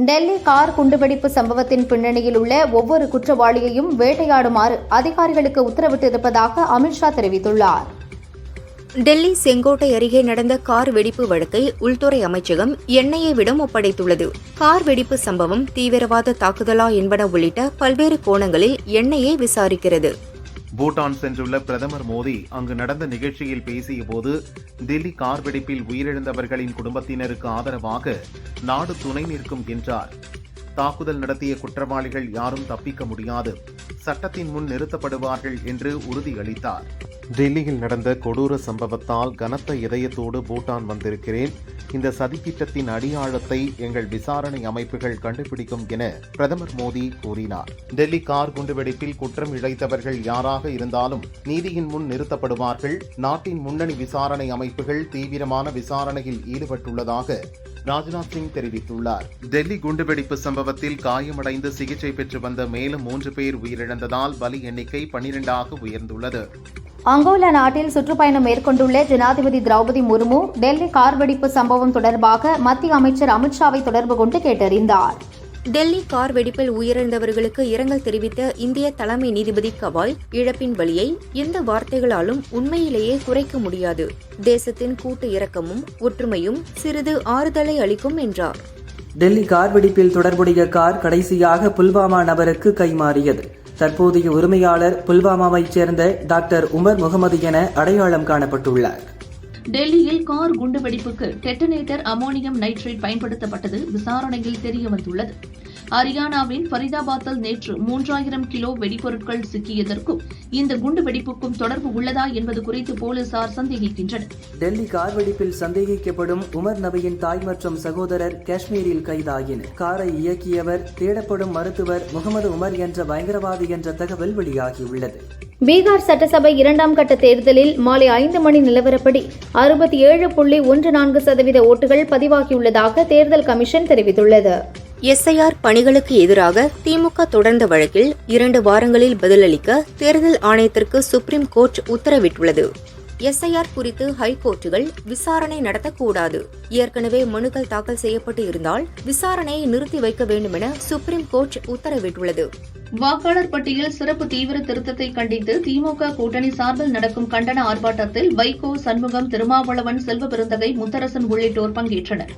Delhi car குண்டுவெடிப்பு சம்பவத்தின் பின்னணியில் உள்ள ஒவ்வொரு குற்றவாளியையும் வேட்டையாடுமாறு அதிகாரிகளுக்கு உத்தரவிட்டிருப்பதாக அமித்ஷா தெரிவித்துள்ளார். டெல்லி செங்கோட்டை அருகே நடந்த கார் வெடிப்பு வழக்கை உள்துறை அமைச்சகம் என்ஐஏவிடம் ஒப்படைத்துள்ளது. கார் வெடிப்பு சம்பவம் தீவிரவாத தாக்குதலா என்பன உள்ளிட்ட பல்வேறு கோணங்களில் என்ஐஏ விசாரிக்கிறது. பூட்டான் சென்றுள்ள பிரதமர் மோடி அங்கு நடந்த நிகழ்ச்சியில் பேசியபோது தில்லி கார் வெடிப்பில் உயிரிழந்தவர்களின் குடும்பத்தினருக்கு ஆதரவாக நாடு துணை நிற்கும் என்றார். தாக்குதல் நடத்திய குற்றவாளிகள் யாரும் தப்பிக்க முடியாது, சட்டத்தின் முன் நிறுத்தப்படுவார்கள் என்று உறுதியளித்தார். டெல்லியில் நடந்த கொடூர சம்பவத்தால் கனத்த இதயத்தோடு பூட்டான் வந்திருக்கிறேன். இந்த சதித்திட்டத்தின் அடியாழத்தை எங்கள் விசாரணை அமைப்புகள் கண்டுபிடிக்கும் என பிரதமர் மோடி கூறினார். டெல்லி கார் குண்டுவெடிப்பில் குற்றம் இழைத்தவர்கள் யாராக இருந்தாலும் நீதியின் முன் நிறுத்தப்படுவார்கள். நாட்டின் முன்னணி விசாரணை அமைப்புகள் தீவிரமான விசாரணையில் ஈடுபட்டுள்ளதாக ராஜ்நாத் சிங் தெரிவித்துள்ளார். டெல்லி குண்டுவெடிப்பு சம்பவத்தில் காயமடைந்து சிகிச்சை பெற்று வந்த மேலும் 3 பேர் உயிரிழந்ததால் பலி எண்ணிக்கை 12ஆக உயர்ந்துள்ளது. அங்கோலா நாட்டில் சுற்றுப்பயணம் மேற்கொண்டுள்ள ஜனாதிபதி திரௌபதி முர்மு டெல்லி கார் வெடிப்பு சம்பவம் தொடர்பாக மத்திய அமைச்சர் அமித்ஷாவை தொடர்பு கொண்டு கேட்டறிந்தார். டெல்லி கார் வெடிப்பில் உயிரிழந்தவர்களுக்கு இரங்கல் தெரிவித்த இந்திய தலைமை நீதிபதி கவாய் இழப்பின் வலியை எந்த வார்த்தைகளாலும் உண்மையிலேயே குறைக்க முடியாது. தேசத்தின் கூட்டு இரக்கமும் ஒற்றுமையும் சிறிது ஆறுதலை அளிக்கும் என்றார். டெல்லி கார் வெடிப்பில் தொடர்புடைய கார் கடைசியாக புல்வாமா நபருக்கு கைமாறியது. தற்போதைய உரிமையாளர் புல்வாமாவைச் சேர்ந்த டாக்டர் உமர் முகமது என அடையாளம் காணப்பட்டுள்ளார். டெல்லியில் கார் குண்டுவெடிப்புக்கு டெட்டனேட்டர் அமோனியம் நைட்ரேட் பயன்படுத்தப்பட்டது விசாரணையில் தெரியவந்துள்ளது. ஹரியானாவின் ஃபரிதாபாத்தில் நேற்று 3000 கிலோ வெடிபொருட்கள் சிக்கியதற்கும் இந்த குண்டுவெடிப்புக்கும் தொடர்பு உள்ளதா என்பது குறித்து போலீசார் சந்தேகிக்கின்றனர். டெல்லி கார் வெடிப்பில் சந்தேகிக்கப்படும் உமர் நபியின் தாய் மற்றும் சகோதரர் காஷ்மீரில் கைதாகினர். காரை இயக்கியவர் தேடப்படும் மருத்துவர் முகமது உமர் என்ற பயங்கரவாதி என்ற தகவல் வெளியாகியுள்ளது. பீகார் சட்டசபை 2ஆம் கட்ட தேர்தலில் மாலை 5 மணி நிலவரப்படி 67.14% ஓட்டுகள் பதிவாகியுள்ளதாக தேர்தல் கமிஷன் தெரிவித்துள்ளது. எஸ்ஐஆர் பணிகளுக்கு எதிராக திமுக தொடர்ந்த வழக்கில் 2 வாரங்களில் பதிலளிக்க தேர்தல் ஆணையத்திற்கு சுப்ரீம் கோர்ட் உத்தரவிட்டுள்ளது. எஸ்ஐஆர் குறித்து ஹைகோர்ட்டுகள் விசாரணை நடத்தக்கூடாது. ஏற்கனவே மனுக்கள் தாக்கல் செய்யப்பட்டு இருந்தால் விசாரணையை நிறுத்தி வைக்க வேண்டும் என சுப்ரீம் கோர்ட் உத்தரவிட்டுள்ளது. வாக்காளர் பட்டியல் சிறப்பு தீவிர திருத்தத்தை கண்டித்து திமுக கூட்டணி சார்பில் நடக்கும் கண்டன ஆர்ப்பாட்டத்தில் வைகோ, சண்முகம், திருமாவளவன், செல்வ பெருந்தகை, முத்தரசன் உள்ளிட்டோர் பங்கேற்றனர்.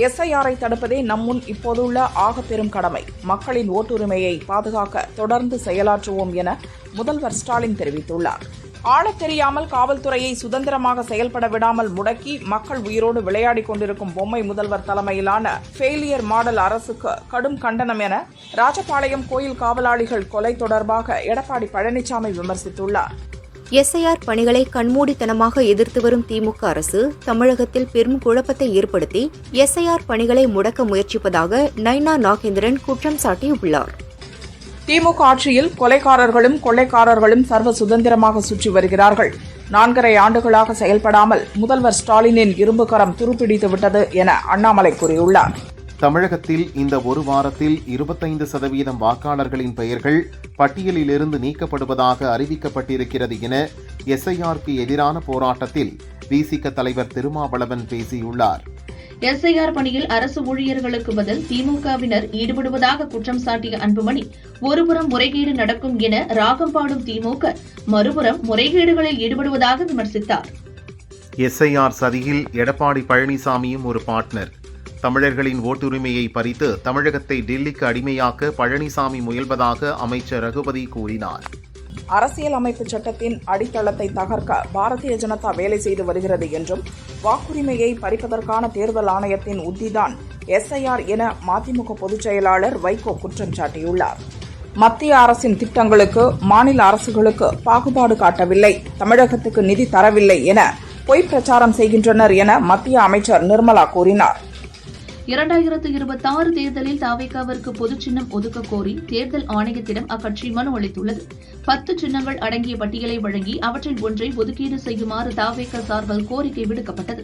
எஸ்ஐஆரை தடுப்பதே நம்முன் இப்போதுள்ள ஆகப்பெரும் கடமை. மக்களின் ஓட்டுரிமையை பாதுகாக்க தொடர்ந்து செயலாற்றுவோம் என முதல்வர் ஸ்டாலின் தெரிவித்துள்ளார். ஆளத் தெரியாமல் காவல்துறையை சுதந்திரமாக செயல்பட விடாமல் முடக்கி மக்கள் உயிரோடு விளையாடிக் கொண்டிருக்கும் பொம்மை முதல்வர் தலைமையிலான ஃபெயிலியர் மாடல் அரசுக்கு கடும் கண்டனம் என ராஜபாளையம் கோயில் காவலாளிகள் கொலை தொடர்பாக எடப்பாடி பழனிசாமி விமர்சித்துள்ளார். எஸ்ஐஆர் பணிகளை கண்மூடித்தனமாக எதிர்த்து வரும் திமுக அரசு தமிழகத்தில் பெரும் குழப்பத்தை ஏற்படுத்தி எஸ்ஐஆர் பணிகளை முடக்க முயற்சிப்பதாக நைனா நாகேந்திரன் குற்றம் சாட்டியுள்ளார். திமுக ஆட்சியில் கொலைகாரர்களும் கொள்ளைக்காரர்களும் சர்வ சுதந்திரமாக சுற்றி வருகிறார்கள். 4.5 ஆண்டுகளாக செயல்படாமல் முதல்வர் ஸ்டாலினின் இரும்பு கரம் துருப்பிடித்து விட்டது என அண்ணாமலை கூறியுள்ளார். தமிழகத்தில் இந்த ஒரு வாரத்தில் 25% வாக்காளர்களின் பெயர்கள் பட்டியலிலிருந்து நீக்கப்படுவதாக அறிவிக்கப்பட்டிருக்கிறது என எஸ்ஐஆருக்கு எதிரான போராட்டத்தில் விசிக தலைவர் திருமாவளவன் பேசியுள்ளார். எஸ்ஐஆர் பணியில் அரசு ஊழியர்களுக்கு பதில் திமுகவினர் ஈடுபடுவதாக குற்றம் சாட்டிய அன்புமணி, ஒருபுறம் முறைகேடு நடக்கும் என ராகம் பாடும் திமுக, மறுபுறம் முறைகேடுகளில் ஈடுபடுவதாக விமர்சித்தார். எஸ்ஐஆர் சதியில் எடப்பாடி பழனிசாமியும் ஒரு பார்ட்னர். தமிழர்களின் ஓட்டுரிமையை பறித்து தமிழகத்தை டெல்லிக்கு அடிமையாக்க பழனிசாமி முயல்வதாக அமைச்சர் ரகுபதி கூறினார். அரசியல் அமைப்பு சட்டத்தின் அடித்தளத்தை தகர்க்க பாரதிய ஜனதா வேலை செய்து வருகிறது என்றும் வாக்குரிமையை பறிப்பதற்கான தேர்தல் ஆணையத்தின் உத்திதான் எஸ்ஐஆர் என மதிமுக பொதுச் செயலாளர் வைகோ குற்றம் சாட்டியுள்ளார். மத்திய அரசின் திட்டங்களுக்கு மாநில அரசுகளுக்கு பாகுபாடு காட்டவில்லை, தமிழகத்துக்கு நிதி தரவில்லை என பொய் பிரச்சாரம் செய்கின்றனர் என மத்திய அமைச்சர் நிர்மலா கூறினார். 2026 தேர்தலில் தாவேகாவிற்கு பொது சின்னம் ஒதுக்க கோரி தேர்தல் ஆணையத்திடம் அக்கட்சி மனு அளித்துள்ளது. 10 சின்னங்கள் அடங்கிய பட்டியலை வழங்கி அவற்றில் ஒன்றை ஒதுக்கீடு செய்யுமாறு தாவேகா சார்பில் கோரிக்கை விடுக்கப்பட்டது.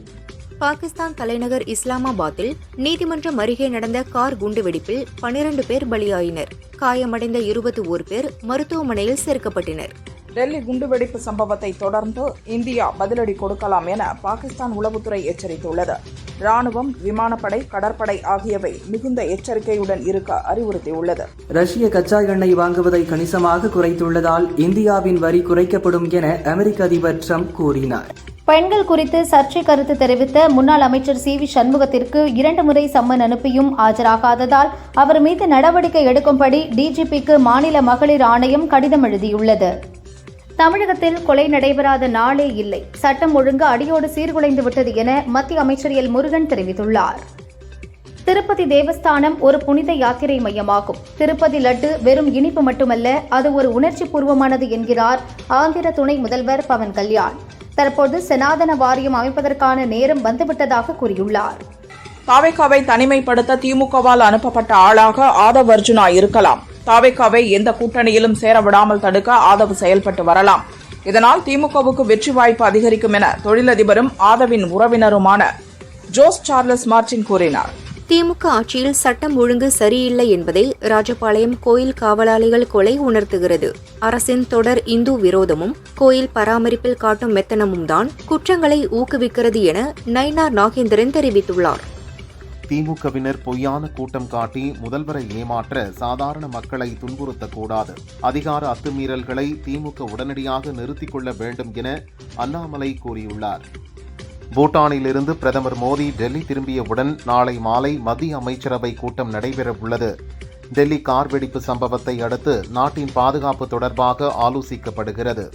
பாகிஸ்தான் தலைநகர் இஸ்லாமாபாத்தில் நீதிமன்றம் அருகே நடந்த கார் குண்டுவெடிப்பில் 12 பேர் பலியாயினர். காயமடைந்த 21 பேர் மருத்துவமனையில் சேர்க்கப்பட்டனர். டெல்லி குண்டுவெடிப்பு சம்பவத்தை தொடர்ந்து இந்தியா பதிலடி கொடுக்கலாம் என பாகிஸ்தான் உளவுத்துறை எச்சரித்துள்ளது. ராணுவம், விமானப்படை, கடற்படை ஆகியவை மிகுந்த எச்சரிக்கையுடன் இருக்க அறிவுறுத்தியுள்ளது. ரஷ்ய கச்சா எண்ணெய் வாங்குவதை கணிசமாக குறைத்துள்ளதால் இந்தியாவின் வரி குறைக்கப்படும் என அமெரிக்க அதிபர் ட்ரம்ப் கூறினார். பெண்கள் குறித்து சர்ச்சை கருத்து தெரிவித்த முன்னாள் அமைச்சர் சி வி சண்முகத்திற்கு 2 முறை சம்மன் அனுப்பியும் ஆஜராகாததால் அவர் மீது நடவடிக்கை எடுக்கும்படி டிஜிபிக்கு மாநில மகளிர் ஆணையம் கடிதம் எழுதியுள்ளது. தமிழகத்தில் கொலை நடைபெறாத நாளே இல்லை, சட்டம் ஒழுங்கு அடியோடு சீர்குலைந்து விட்டது என மத்திய அமைச்சர் எல் முருகன் தெரிவித்துள்ளார். திருப்பதி தேவஸ்தானம் ஒரு புனித யாத்திரை மையமாகும். திருப்பதி லட்டு வெறும் இனிப்பு மட்டுமல்ல, அது ஒரு உணர்ச்சி பூர்வமானது என்கிறார் ஆந்திர துணை முதல்வர் பவன் கல்யாண். தற்போது சனாதன வாரியம் அமைப்பதற்கான நேரம் வந்துவிட்டதாக கூறியுள்ளார். தாவேகாவை தனிமைப்படுத்த திமுகவால் அனுப்பப்பட்ட ஆளாக ஆதவ் அர்ஜுனா இருக்கலாம். தாவேகாவை எந்த கூட்டணியிலும் சேர விடாமல் தடுக்க ஆதவ் செயல்பட்டு வரலாம். இதனால் திமுகவுக்கு வெற்றி வாய்ப்பு அதிகரிக்கும் என தொழிலதிபரும் ஆதவின் உறவினருமான ஜோஸ் சார்லஸ் மார்டின் கூறினார். திமுக ஆட்சியில் சட்டம் ஒழுங்கு சரியில்லை என்பதை ராஜபாளையம் கோயில் காவலாளிகள் கொலை உணர்த்துகிறது. அரசின் தொடர் இந்து விரோதமும் கோயில் பராமரிப்பில் காட்டும் மெத்தனமும் தான் குற்றங்களை ஊக்குவிக்கிறது என நயினார் நாகேந்திரன் தெரிவித்துள்ளார். திமுகவினர் பொய்யான கூட்டம் காட்டி முதல்வரை ஏமாற்ற சாதாரண மக்களை துன்புறுத்தக்கூடாது. அதிகார அத்துமீறல்களை திமுக உடனடியாக நிறுத்திக் கொள்ள வேண்டும் என அண்ணாமலை கூறியுள்ளார். பூட்டானிலிருந்து பிரதமர் மோடி டெல்லி திரும்பியவுடன் நாளை மாலை மத்திய அமைச்சரவை கூட்டம் நடைபெறவுள்ளது. டெல்லி கார் வெடிப்பு சம்பவத்தை அடுத்து நாட்டின் பாதுகாப்பு தொடர்பாக ஆலோசிக்கப்படுகிறது.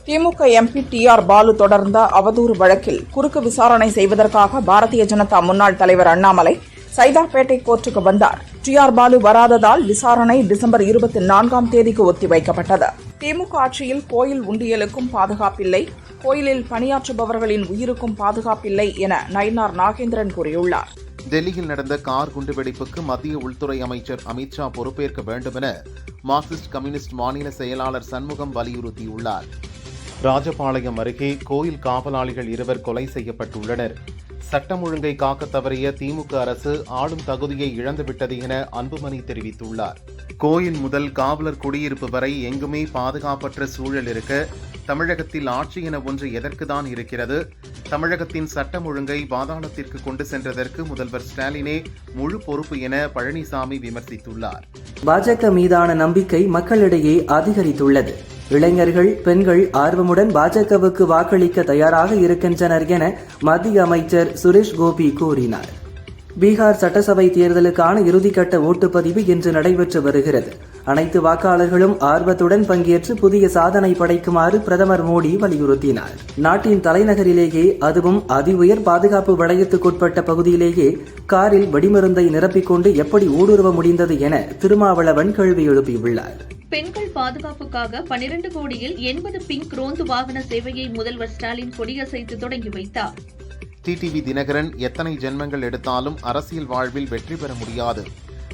திமுக எம்பி டி.ஆர். பாலு தொடர்ந்த அவதூறு வழக்கில் குறுக்கு விசாரணை செய்வதற்காக பாரதிய ஜனதா முன்னாள் தலைவர் அண்ணாமலை சைதாப்பேட்டை கோர்ட்டுக்கு வந்தார். டி.ஆர். பாலு வராததால் விசாரணை டிசம்பர் 24ஆம் தேதிக்கு ஒத்திவைக்கப்பட்டது. திமுக ஆட்சியில் கோயில் உண்டியலுக்கும் பாதுகாப்பில்லை, கோயிலில் பணியாற்றுபவர்களின் உயிருக்கும் பாதுகாப்பில்லை என நயினார் நாகேந்திரன் கூறியுள்ளார். டெல்லியில் நடந்த கார் குண்டுவெடிப்புக்கு மத்திய உள்துறை அமைச்சர் அமித்ஷா பொறுப்பேற்க வேண்டும் என மார்க்சிஸ்ட் கம்யூனிஸ்ட் மாநில செயலாளர் சண்முகம் வலியுறுத்தியுள்ளார். ராஜபாளையம் அருகே கோயில் காவலாளிகள் 2 கொலை செய்யப்பட்டுள்ளனர். சட்டம் ஒழுங்கை காக்க தவறிய திமுக அரசு ஆளும் தகுதியை இழந்துவிட்டது என அன்புமணி தெரிவித்துள்ளார். கோயில் முதல் காவலர் குடியிருப்பு வரை எங்குமே பாதுகாப்பற்ற சூழல் இருக்க தமிழகத்தில் ஆட்சி என ஒன்று எதற்குதான் இருக்கிறது? தமிழகத்தின் சட்டம் ஒழுங்கை பாதாளத்திற்கு கொண்டு சென்றதற்கு முதல்வர் ஸ்டாலினே முழு பொறுப்பு என பழனிசாமி விமர்சித்துள்ளார். பாஜக மீதான நம்பிக்கை மக்களிடையே அதிகரித்துள்ளது. இளைஞர்கள், பெண்கள் ஆர்வமுடன் பாஜகவுக்கு வாக்களிக்க தயாராக இருக்கின்றனர் என மத்திய அமைச்சர் சுரேஷ் கோபி கூறினார். பீகார் சட்டசபை தேர்தலுக்கான இறுதிக்கட்ட ஓட்டுப்பதிவு இன்று நடைபெற்று வருகிறது. அனைத்து வாக்காளர்களும் ஆர்வத்துடன் பங்கேற்று புதிய சாதனை படைக்குமாறு பிரதமர் மோடி வலியுறுத்தினார். நாட்டின் தலைநகரிலேயே, அதுவும் அதி உயர் பாதுகாப்பு வளையத்துக்குட்பட்ட பகுதியிலேயே காரில் வெடிமருந்தை நிரப்பிக்கொண்டு எப்படி ஊடுருவ முடிந்தது என திருமாவளவன் கேள்வி எழுப்பியுள்ளார். பெண்கள் பாதுகாப்புக்காக 12 கோடியில் 80 பிங்க் ரோந்து வாகன சேவையை முதல்வர் ஸ்டாலின் கொடியசைத்து தொடங்கி வைத்தார். டிடிவி தினகரன் எத்தனை ஜென்மங்கள் எடுத்தாலும் அரசியல் வாழ்வில் வெற்றி பெற முடியாது.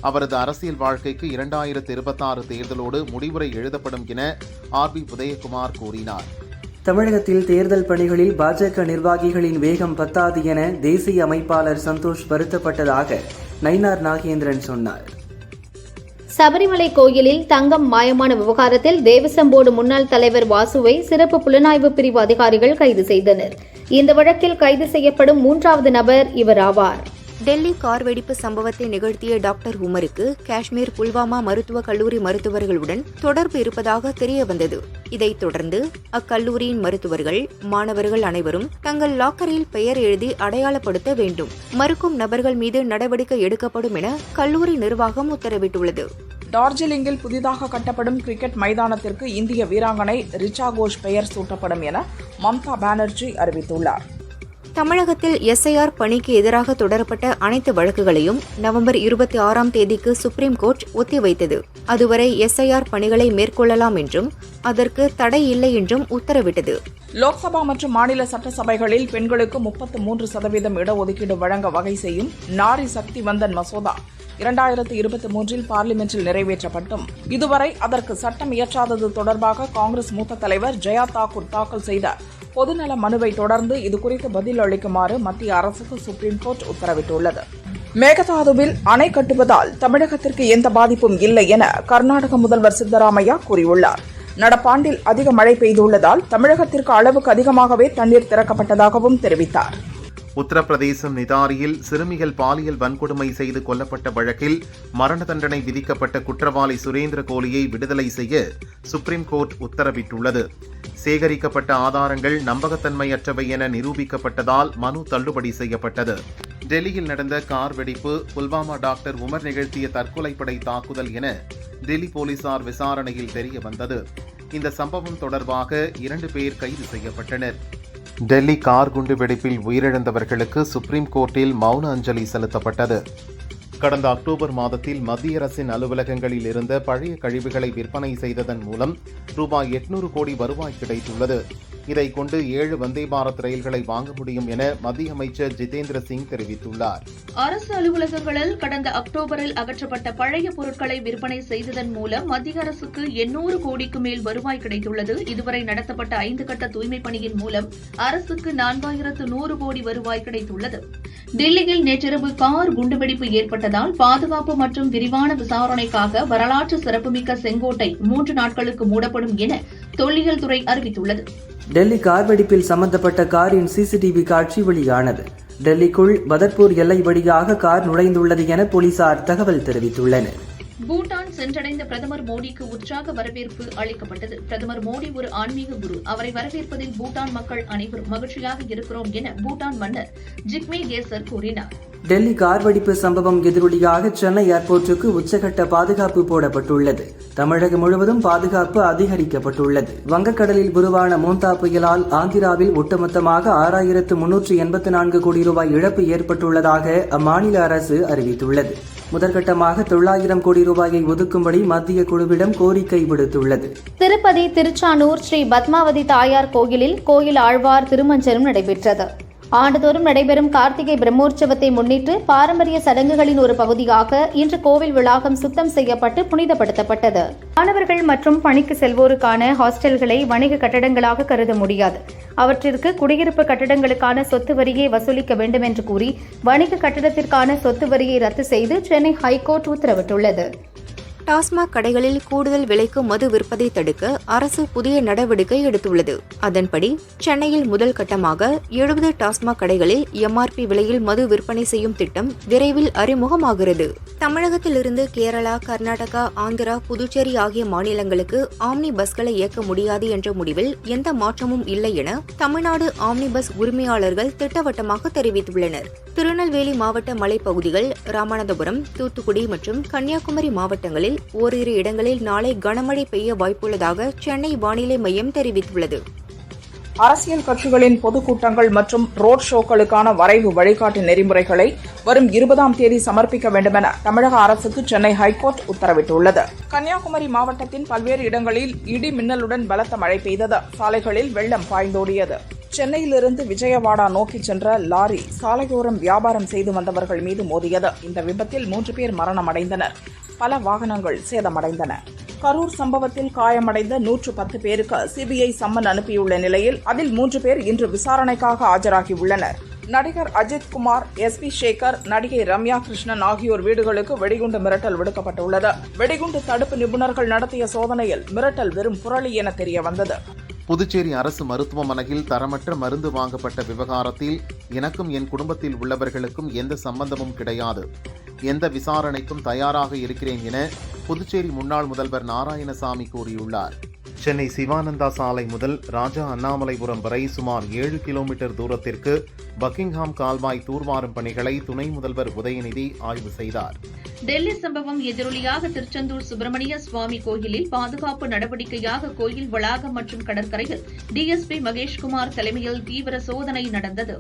அவரது அரசியல் வாழ்க்கைக்கு 2026 தேர்தலோடு முடிவுரை எழுதப்படும் என ஆர்.பி. உதயகுமார் கூறினார். தமிழகத்தில் தேர்தல் பணிகளில் பாஜக நிர்வாகிகளின் வேகம் பத்தாது என தேசிய அமைப்பாளர் சந்தோஷ் வருத்தப்பட்டதாக நயினார் நாகேந்திரன் சொன்னார். சபரிமலை கோயிலில் தங்கம் மாயமான விவகாரத்தில் தேவசம் போர்டு முன்னாள் தலைவர் வாசுவை சிறப்பு புலனாய்வு பிரிவு அதிகாரிகள் கைது செய்தனர். இந்த வழக்கில் கைது செய்யப்படும் 3வது நபர் இவர் ஆவார். டெல்லி கார் வெடிப்பு சம்பவத்தை நிகழ்த்திய டாக்டர் உமருக்கு காஷ்மீர் புல்வாமா மருத்துவக் கல்லூரி மருத்துவர்களுடன் தொடர்பு இருப்பதாக தெரியவந்தது. இதைத் தொடர்ந்து அக்கல்லூரியின் மருத்துவர்கள், மாணவர்கள் அனைவரும் தங்கள் லாக்கரில் பெயர் எழுதி அடையாளப்படுத்த வேண்டும். மறுக்கும் நபர்கள் மீது நடவடிக்கை எடுக்கப்படும் என கல்லூரி நிர்வாகம் உத்தரவிட்டுள்ளது. டார்ஜிலிங்கில் புதிதாக கட்டப்படும் கிரிக்கெட் மைதானத்திற்கு இந்திய வீராங்கனை ரிச்சா கோஷ் பெயர் சூட்டப்படும் என மம்தா பானர்ஜி அறிவித்துள்ளார். தமிழகத்தில் எஸ்ஐஆர் பணிக்கு எதிராக தொடரப்பட்ட அனைத்து வழக்குகளையும் நவம்பர் 26ஆம் தேதிக்கு சுப்ரீம் கோர்ட் ஒத்திவைத்தது. அதுவரை எஸ்ஐஆர் பணிகளை மேற்கொள்ளலாம் என்றும் அதற்கு தடை இல்லை என்றும் உத்தரவிட்டது. லோக்சபா மற்றும் மாநில சட்டசபைகளில் பெண்களுக்கு 33% இடஒதுக்கீடு வழங்க வகை செய்யும் நாரி சக்தி வந்தன் மசோதா 2023 பார்லிமென்டில் நிறைவேற்றப்பட்டும் இதுவரை அதற்கு சட்டம் இயற்றாதது தொடர்பாக காங்கிரஸ் மூத்த தலைவர் ஜெயா தாக்கூர் தாக்கல் செய்த பொதுநல மனுவை தொடர்ந்து இதுகுறித்து பதில் அளிக்குமாறு மத்திய அரசுக்கு சுப்ரீம் கோர்ட் உத்தரவிட்டுள்ளது. மேகதாதுவில் அணை கட்டுவதால் தமிழகத்திற்கு எந்த பாதிப்பும் இல்லை என கர்நாடக முதல்வர் சித்தராமையா கூறியுள்ளார். நடப்பாண்டில் அதிக மழை பெய்துள்ளதால் தமிழகத்திற்கு அளவுக்கு அதிகமாகவே தண்ணீர் திறக்கப்பட்டதாகவும் தெரிவித்தார். உத்தரப்பிரதேசம் நிதாரியில் சிறுமிகள் பாலியல் வன்கொடுமை செய்து கொல்லப்பட்ட வழக்கில் மரண தண்டனை விதிக்கப்பட்ட குற்றவாளி சுரேந்திர கோலியை விடுதலை செய்ய சுப்ரீம் கோர்ட் உத்தரவிட்டுள்ளது. சேகரிக்கப்பட்ட ஆதாரங்கள் நம்பகத்தன்மையற்றவை என நிரூபிக்கப்பட்டதால் மனு தள்ளுபடி செய்யப்பட்டது. டெல்லியில் நடந்த கார் வெடிப்பு புல்வாமா டாக்டர் உமர் நிகழ்த்திய தற்கொலைப்படை தாக்குதல் என டெல்லி போலீசார் விசாரணையில் தெரிய வந்தது. இந்த சம்பவம் தொடர்பாக 2 பேர் கைது செய்யப்பட்டனர். டெல்லி கார் குண்டு வெடிப்பில் உயிரிழந்தவர்களுக்கு சுப்ரீம் கோர்ட்டில் மௌன அஞ்சலி செலுத்தப்பட்டது. கடந்த அக்டோபர் மாதத்தில் மத்திய அரசின் அலுவலகங்களில் இருந்த பழைய கழிவுகளை விற்பனை செய்ததன் மூலம் ரூபாய் 800 கோடி வருவாய் கிடைத்துள்ளது. இதைக் கொண்டு 7 வந்தே பாரத் ரயில்களை வாங்க முடியும் என மத்திய அமைச்சர் ஜிதேந்திர சிங் தெரிவித்துள்ளார். அரசு அலுவலகங்களில் கடந்த அக்டோபரில் அகற்றப்பட்ட பழைய பொருட்களை விற்பனை செய்ததன் மூலம் மத்திய அரசுக்கு 800 கோடிக்கு மேல் வருவாய் கிடைத்துள்ளது. இதுவரை நடத்தப்பட்ட 5 கட்ட தூய்மைப் பணியின் மூலம் அரசுக்கு 4100 கோடி வருவாய் கிடைத்துள்ளது. டெல்லியில் நேற்றிரவு கார் குண்டுவெடிப்பு ஏற்பட்டதால் பாதுகாப்பு மற்றும் விரிவான விசாரணைக்காக வரலாற்று சிறப்புமிக்க செங்கோட்டை 3 நாட்களுக்கு மூடப்படும் என தொல்லியல் துறை அறிவித்துள்ளது. டெல்லி கார் வெடிப்பில் சம்பந்தப்பட்ட காரின் சிசிடிவி காட்சி வெளியானது. டெல்லிக்குள் பதர்பூர் எல்லை வழியாக கார் நுழைந்துள்ளது என போலீசார் தகவல் தெரிவித்துள்ளனர். பூட்டான் சென்றடைந்த பிரதமர் மோடிக்கு உற்சாக வரவேற்பு அளிக்கப்பட்டது. பிரதமர் மோடி ஒரு ஆன்மீக குரு. அவரை வரவேற்பதில் பூட்டான் மக்கள் அனைவரும் மகிழ்ச்சியாக இருக்கிறோம் என பூட்டான் மன்னர் ஜிக்மே கேசர் கூறினார். டெல்லி கார் வெடிப்பு சம்பவம் எதிரொலியாக சென்னை ஏர்போர்ட்டுக்கு உச்சகட்ட பாதுகாப்பு போடப்பட்டுள்ளது. தமிழகம் முழுவதும் பாதுகாப்பு அதிகரிக்கப்பட்டுள்ளது. வங்கக்கடலில் உருவான மோந்தா புயலால் ஆந்திராவில் ஒட்டுமொத்தமாக 6384 கோடி ரூபாய் இழப்பு ஏற்பட்டுள்ளதாக அம்மாநில அரசு அறிவித்துள்ளது. முதற்கட்டமாக 900 கோடி ரூபாயை ஒதுக்கும்படி மத்திய குழுவிடம் கோரிக்கை விடுத்துள்ளது. திருப்பதி திருச்சானூர் ஸ்ரீ பத்மாவதி தாயார் கோயிலில் கோயில் ஆழ்வார் திருமஞ்சனம் நடைபெற்றது. ஆண்டுதோறும் நடைபெறும் கார்த்திகை பிரம்மோற்சவத்தை முன்னிட்டு பாரம்பரிய சடங்குகளின் ஒரு பகுதியாக இன்று கோவில் வளாகம் சுத்தம் செய்யப்பட்டு புனிதப்படுத்தப்பட்டது. மாணவர்கள் மற்றும் பணிக்கு செல்வோருக்கான ஹாஸ்டல்களை வணிக கட்டடங்களாக கருத முடியாது. அவற்றிற்கு குடியிருப்பு கட்டடங்களுக்கான சொத்து வரியை வசூலிக்க வேண்டும் என்று கூறி வணிக கட்டடத்திற்கான சொத்து வரியை ரத்து செய்து சென்னை ஹைகோர்ட் உத்தரவிட்டுள்ளது. டாஸ்மாக் கடைகளில் கூடுதல் விலைக்கு மது விற்பதை தடுக்க அரசு புதிய நடவடிக்கை எடுத்துள்ளது. அதன்படி சென்னையில் முதல் கட்டமாக 70 டாஸ்மாக் கடைகளில் எம்ஆர்பி விலையில் மது விற்பனை செய்யும் திட்டம் விரைவில் அறிமுகமாகிறது. தமிழகத்திலிருந்து கேரளா, கர்நாடகா, ஆந்திரா, புதுச்சேரி ஆகிய மாநிலங்களுக்கு ஆம்னி பஸ்களை இயக்க முடியாது என்ற முடிவில் எந்த மாற்றமும் இல்லை என தமிழ்நாடு ஆம்னி பஸ் உரிமையாளர்கள் திட்டவட்டமாக தெரிவித்துள்ளனர். திருநெல்வேலி மாவட்ட மலைப்பகுதிகள், ராமநாதபுரம், தூத்துக்குடி மற்றும் கன்னியாகுமரி மாவட்டங்களில் ஓரிரு இடங்களில் நாளை கனமழை பெய்ய வாய்ப்புள்ளதாக சென்னை வானிலை மையம் தெரிவித்துள்ளது. அரசியல் கட்சிகளின் பொதுக்கூட்டங்கள் மற்றும் ரோட் ஷோக்களுக்கான வரைவு வழிகாட்டு நெறிமுறைகளை வரும் 20ஆம் தேதி சமர்ப்பிக்க வேண்டுமென தமிழக அரசுக்கு சென்னை ஹைகோர்ட் உத்தரவிட்டுள்ளது. கன்னியாகுமரி மாவட்டத்தின் பல்வேறு இடங்களில் இடி மின்னலுடன் பலத்த மழை பெய்தது. சாலைகளில் வெள்ளம் பாய்ந்தோடியது. சென்னையிலிருந்து விஜயவாடா நோக்கி சென்ற லாரி சாலையோரம் வியாபாரம் செய்து வந்தவர்கள் மீது மோதியது. இந்த விபத்தில் 3 பேர் மரணமடைந்தனர். பல வாகனங்கள் சேதமடைந்தன. கரூர் சம்பவத்தில் காயமடைந்த 110 பேருக்கு சிபிஐ சம்மன் அனுப்பியுள்ள நிலையில் அதில் 3 பேர் இன்று விசாரணைக்காக ஆஜராகியுள்ளனர். நடிகர் அஜித் குமார், எஸ்பி சேகர், நடிகை ரம்யா கிருஷ்ணன் ஆகியோர் வீடுகளுக்கு வெடிகுண்டு மிரட்டல் விடுக்கப்பட்டுள்ளது. வெடிகுண்டு தடுப்பு நிபுணர்கள் நடத்திய சோதனையில் மிரட்டல் வெறும் புரளி என தெரிய வந்தது. புதுச்சேரி அரசு மருத்துவமனையில் தரமற்ற மருந்து வாங்கப்பட்ட விவகாரத்தில் எனக்கும் என் குடும்பத்தில் உள்ளவர்களுக்கும் எந்த சம்பந்தமும் கிடையாது. எந்த விசாரணைக்கும் தயாராக இருக்கிறேன் என புதுச்சேரி முன்னாள் முதல்வர் நாராயணசாமி கூறியுள்ளார். சென்னை சிவானந்தா சாலை முதல் ராஜா அண்ணாமலைபுரம் வரை சுமார் 7 கிலோமீட்டர் தூரத்திற்கு பக்கிங்ஹாம் கால்வாய் தூர்வாரும் பணிகளை துணை முதல்வர் உதயநிதி ஆய்வு செய்தார். டெல்லி சம்பவம் எதிரொலியாக திருச்செந்தூர் சுப்பிரமணிய சுவாமி கோயிலில் பாதுகாப்பு நடவடிக்கையாக கோயில் வளாகம் மற்றும் கடற்கரையில் டிஎஸ்பி மகேஷ்குமார் தலைமையில் தீவிர சோதனை நடந்தது.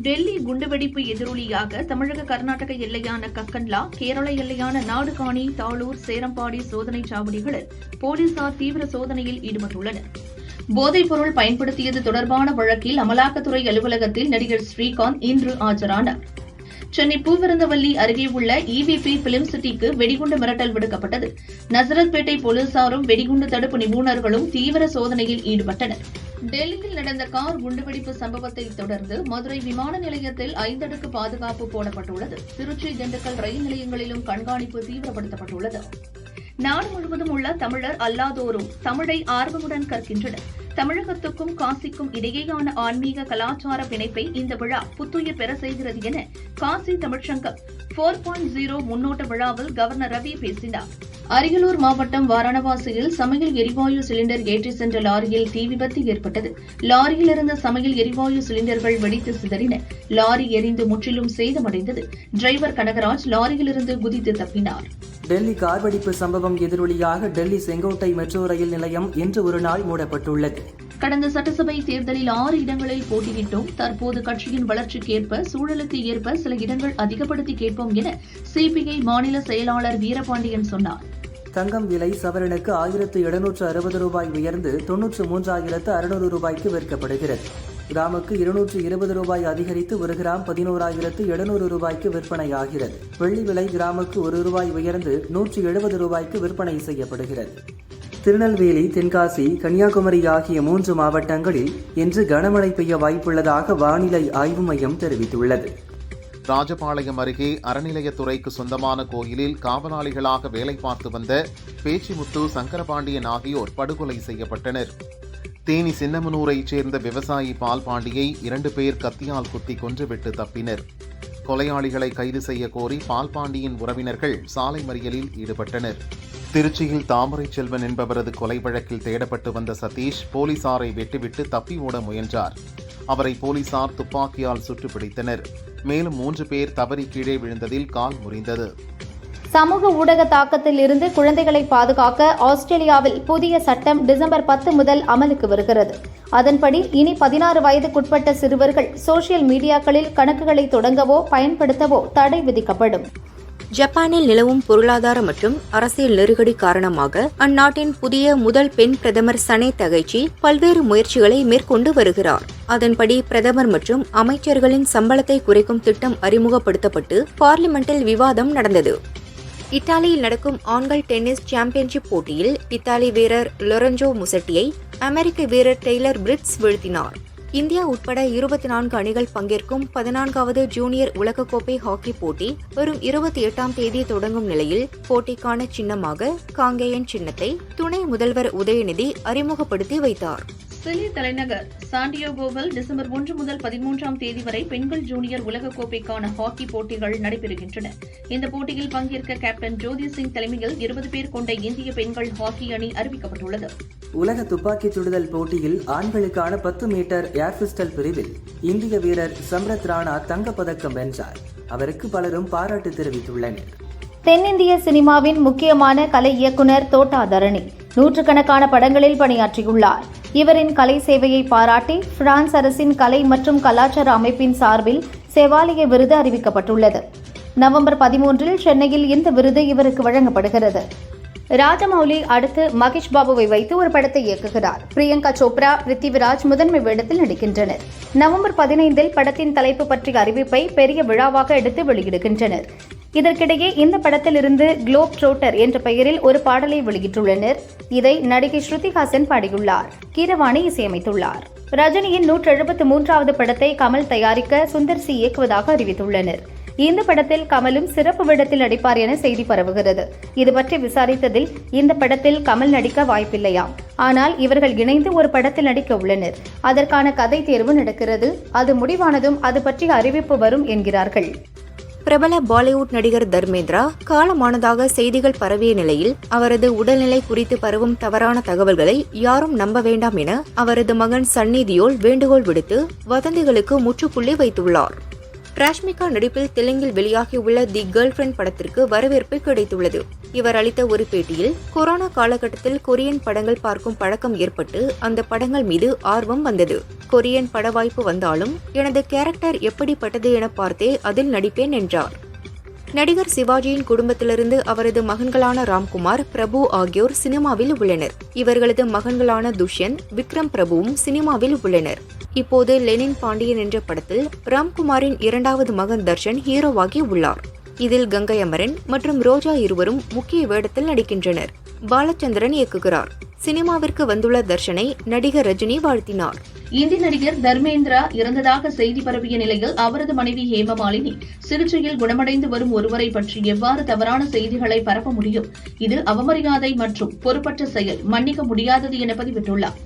டெல்லி குண்டுவெடிப்பு எதிரொலியாக தமிழக கர்நாடக எல்லையான கக்கன்லா, கேரள எல்லையான நாடுகாணி, தாளூர், சேரம்பாடி சோதனை சாவடிகளில் போலீசார் தீவிர சோதனையில் ஈடுபட்டுள்ளனர். போதைப்பொருள் பயன்படுத்தியது தொடர்பான வழக்கில் அமலாக்கத்துறை அலுவலகத்தில் நடிகர் ஸ்ரீகாந்த் இன்று ஆஜரானார். சென்னை பூவிருந்தவல்லி அருகே உள்ள இவிபி பிலிம் சிட்டிக்கு வெடிகுண்டு மிரட்டல் விடுக்கப்பட்டது. நசரத்பேட்டை போலீசாரும் வெடிகுண்டு தடுப்பு நிபுணர்களும் தீவிர சோதனையில் ஈடுபட்டனர். டெல்லியில் நடந்த கார் குண்டுவெடிப்பு சம்பவத்தை தொடர்ந்து மதுரை விமான நிலையத்தில் 5 அடுக்கு பாதுகாப்பு போடப்பட்டுள்ளது. திருச்சி, திண்டுக்கல் ரயில் நிலையங்களிலும் கண்காணிப்பு தீவிரப்படுத்தப்பட்டுள்ளது. நாடு முழுவதும் உள்ள தமிழர் அல்லாதோரும் தமிழை ஆர்வமுடன் கற்கின்றனர். தமிழகத்துக்கும் காசிக்கும் இடையேயான ஆன்மீக கலாச்சார பிணைப்பை இந்த விழா புத்துயிர் பெற செய்கிறது என காசி தமிழ்ச்சங்கம் 4.0 முன்னோட்ட விழாவில் கவர்னர் ரவி பேசினார். அரியலூர் மாவட்டம் வாரணவாசியில் சமையல் எரிவாயு சிலிண்டர் ஏற்றி சென்ற லாரியில் தீ விபத்து ஏற்பட்டது. லாரியில் இருந்த சமையல் எரிவாயு சிலிண்டர்கள் வெடித்து சிதறின. லாரி எரிந்து முற்றிலும் சேதமடைந்தது. டிரைவர் கனகராஜ் லாரியிலிருந்து குதித்து தப்பினார். டெல்லி கார் வெடிப்பு சம்பவம் எதிரொலியாக டெல்லி செங்கோட்டை மெட்ரோ ரயில் நிலையம் இன்று ஒரு நாள் மூடப்பட்டுள்ளது. கடந்த சட்டசபை தேர்தலில் 6 இடங்களில் போட்டியிட்டோம். தற்போது கட்சியின் வளர்ச்சிக்கு ஏற்ப சூழலுக்கு ஏற்ப சில இடங்கள் அதிகப்படுத்தி கேட்போம் என சிபிஐ மாநில செயலாளர் வீரபாண்டியன் சொன்னார். தங்கம் விலை சவரனுக்கு 1760 ரூபாய் உயர்ந்து 93,600 ரூபாய்க்கு விற்கப்படுகிறது. கிராமுக்கு 220 ரூபாய் அதிகரித்து ஒரு கிராம் 11,700 ரூபாய்க்கு விற்பனையாகிறது. வெள்ளி விலை கிராமுக்கு 1 ரூபாய் உயர்ந்து 170 ரூபாய்க்கு விற்பனை செய்யப்படுகிறது. திருநெல்வேலி, தென்காசி, கன்னியாகுமரி ஆகிய 3 மாவட்டங்களில் இன்று கனமழை பெய்ய வாய்ப்புள்ளதாக வானிலை ஆய்வு மையம் தெரிவித்துள்ளது. ராஜபாளையம் அருகே அறநிலையத்துறைக்கு சொந்தமான கோயிலில் காவலாளிகளாக வேலை பார்த்து வந்த பேச்சிமுத்து, சங்கரபாண்டியன் ஆகியோர் படுகொலை செய்யப்பட்டனர். தேனி சின்னமனூரைச் சேர்ந்த விவசாயி பால்பாண்டியை 2 பேர் கத்தியால் குத்தி கொன்றுவிட்டு தப்பினர். கொலையாளிகளை கைது செய்ய கோரி பால்பாண்டியின் உறவினர்கள் சாலை மறியலில் ஈடுபட்டனர். திருச்சியில் தாமரை செல்வன் என்பவரது கொலை வழக்கில் தேடப்பட்டு வந்த சதீஷ் போலீசாரை வெட்டிவிட்டு தப்பி ஓட முயன்றார். அவரை போலீசார் துப்பாக்கியால் சுட்டு பிடித்தனர். மேலும் 3 பேர் தவறி கீழே விழுந்ததில் கால் முறிந்தது. சமூக ஊடக தாக்கத்தில் இருந்து குழந்தைகளை பாதுகாக்க ஆஸ்திரேலியாவில் புதிய சட்டம் டிசம்பர் 10 முதல் அமலுக்கு வருகிறது. அதன்படி இனி 16 வயதுக்குட்பட்ட சிறுவர்கள் சோசியல் மீடியாக்களில் கணக்குகளை தொடங்கவோ பயன்படுத்தவோ தடை விதிக்கப்படும். ஜப்பானில் நிலவும் பொருளாதார மற்றும் அரசியல் நெருக்கடி காரணமாக அந்நாட்டின் புதிய முதல் பெண் பிரதமர் சனே தகைச்சி பல்வேறு முயற்சிகளை மேற்கொண்டு வருகிறார். அதன்படி பிரதமர் மற்றும் அமைச்சர்களின் சம்பளத்தை குறைக்கும் திட்டம் அறிமுகப்படுத்தப்பட்டு பார்லிமெண்டில் விவாதம் நடந்தது. இத்தாலியில் நடக்கும் ஆண்கள் டென்னிஸ் சாம்பியன்ஷிப் போட்டியில் இத்தாலி வீரர் லொரென்சோ முசட்டியை அமெரிக்க வீரர் டெய்லர் பிரிட்ஸ் வீழ்த்தினார். இந்தியா உட்பட 24 அணிகள் பங்கேற்கும் 14வது ஜூனியர் உலகக்கோப்பை ஹாக்கி போட்டி வரும் 28ஆம் தேதி தொடங்கும் நிலையில் போட்டிக்கான சின்னமாக காங்கேயன் சின்னத்தை துணை முதல்வர் உதயநிதி அறிமுகப்படுத்தி வைத்தார். சிலி தலைநகர் சாண்டியாகோவில் டிசம்பர் 1 முதல் 13ஆம் தேதி வரை பெண்கள் ஜூனியர் உலகக்கோப்பைக்கான ஹாக்கி போட்டிகள் நடைபெறுகின்றன. இந்த போட்டியில் பங்கேற்க கேப்டன் ஜோதி சிங் தலைமையில் 20 பேர் கொண்ட இந்திய பெண்கள் ஹாக்கி அணி அறிவிக்கப்பட்டுள்ளது. உலக துப்பாக்கிச் சுடுதல் போட்டியில் ஆண்களுக்கான 10 மீட்டர் ஏர் பிஸ்டல் பிரிவில் இந்திய வீரர் சம்ரத் ராணா தங்கப்பதக்கம் வென்றார். அவருக்கு பலரும் பாராட்டு தெரிவித்துள்ளனர். தென்னிந்திய சினிமாவின் முக்கியமான கலை இயக்குனர் தோட்டா தரணி நூற்றுக்கணக்கான படங்களில் பணியாற்றியுள்ளார். இவரின் கலை சேவையை பாராட்டி பிரான்ஸ் அரசின் கலை மற்றும் கலாச்சார அமைப்பின் சார்பில் செவாலிய விருது அறிவிக்கப்பட்டுள்ளது. நவம்பர் 13 சென்னையில் இந்த விருது இவருக்கு வழங்கப்படுகிறது. ராஜமௌலி அடுத்து மகேஷ் பாபுவை வைத்து ஒரு படத்தை இயக்குகிறார். பிரியங்கா சோப்ரா, பிருத்திவிராஜ் முதன்மை வேடத்தில் நடிக்கின்றனர். நவம்பர் 15 படத்தின் தலைப்பு பற்றிய அறிவிப்பை பெரிய விழாவாக எடுத்து வெளியிடுகின்றனர். இதற்கிடையே இந்த படத்திலிருந்து குளோப் ட்ரோட்டர் என்ற பெயரில் ஒரு பாடலை வெளியிட்டுள்ளனர். இதை நடிகை ஸ்ருதிஹாசன் பாடியுள்ளார். கீரவாணி இசையமைத்துள்ளார். ரஜினியின் 173வது படத்தை கமல் தயாரிக்க சுந்தர் சி இயக்குவதாக அறிவித்துள்ளனர். இந்த படத்தில் கமலும் சிறப்பு வேடத்தில் நடிப்பார் என செய்தி பரவுகிறது. இது பற்றி விசாரித்ததில் இந்த படத்தில் கமல் நடிக்க வாய்ப்பில்லையாம். ஆனால் இவர்கள் இணைந்து ஒரு படத்தில் நடிக்க உள்ளனர். அதற்கான கதை தேர்வு நடக்கிறது. அது முடிவானதும் அது பற்றிய அறிவிப்பு வரும் என்கிறார்கள். பிரபல பாலிவுட் நடிகர் தர்மேந்திரா காலமானதாக செய்திகள் பரவிய நிலையில் அவரது உடல்நிலை குறித்து பரவும் தவறான தகவல்களை யாரும் நம்ப வேண்டாம் என அவரது மகன் சன்னி தியோல் வேண்டுகோள் விடுத்து வதந்திகளுக்கு முற்றுப்புள்ளி வைத்துள்ளார். ராஷ்மிகா நடிப்பில் தெலுங்கில் வெளியாகியுள்ள தி கேர்ள் ஃப்ரெண்ட் படத்திற்கு வரவேற்பு கிடைத்துள்ளது. இவர் அளித்த ஒரு பேட்டியில் கொரோனா காலகட்டத்தில் கொரியன் படங்கள் பார்க்கும் பழக்கம் ஏற்பட்டு அந்த படங்கள் மீது ஆர்வம் வந்தது. கொரியன் பட வாய்ப்பு வந்தாலும் எனது கேரக்டர் எப்படிப்பட்டது என பார்த்தே அதில் நடிப்பேன் என்றார். நடிகர் சிவாஜியின் குடும்பத்திலிருந்து அவரது மகன்களான ராம்குமார், பிரபு ஆகியோர் சினிமாவில் உள்ளனர். இவர்களது மகன்களான துஷ்யந்த், விக்ரம் பிரபுவும் சினிமாவில் உள்ளனர். இப்போது லெனின் பாண்டியன் என்ற படத்தில் ராம்குமாரின் 2வது மகன் தர்ஷன் ஹீரோவாகி உள்ளார். இதில் கங்கை அமரன் மற்றும் ரோஜா இருவரும் முக்கிய வேடத்தில் நடிக்கின்றனர். பாலச்சந்திரன் இயக்குகிறார். சினிமாவிற்கு வந்துள்ள தர்ஷனை நடிகர் ரஜினி வாழ்த்தினார். இந்தி நடிகர் தர்மேந்திரா இறந்ததாக செய்தி பரவிய நிலையில் அவரது மனைவி ஹேமமாலினி சிகிச்சையில் குணமடைந்து வரும் ஒருவரை பற்றி எவ்வாறு தவறான செய்திகளை பரப்ப முடியும்? இது அவமரியாதை மற்றும் பொறுப்பற்ற செயல், மன்னிக்க முடியாதது என பதிவிட்டுள்ளார்.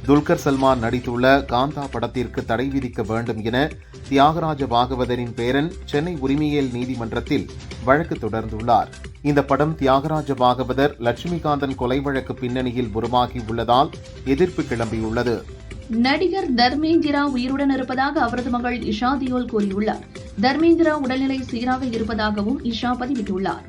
துல்கர் சல்மான் நடித்துள்ள காந்தா படத்திற்கு தடை விதிக்க வேண்டும் என தியாகராஜ பாகவதரின் பேரன் சென்னை உரிமையியல் நீதிமன்றத்தில் வழக்கு தொடர்ந்துள்ளார். இந்த படம் தியாகராஜ பாகவதர் லட்சுமிகாந்தன் கொலை வழக்கு பின்னணியில் உருவாகி உள்ளதால் எதிர்ப்பு கிளம்பியுள்ளது. நடிகர் தர்மேந்திரா உயிருடன் இருப்பதாக அவரது மகள் இஷா தியோல் கூறியுள்ளார். தர்மேந்திரா உடல்நிலை சீராக இருப்பதாகவும் இஷா பதிவிட்டுள்ளார்.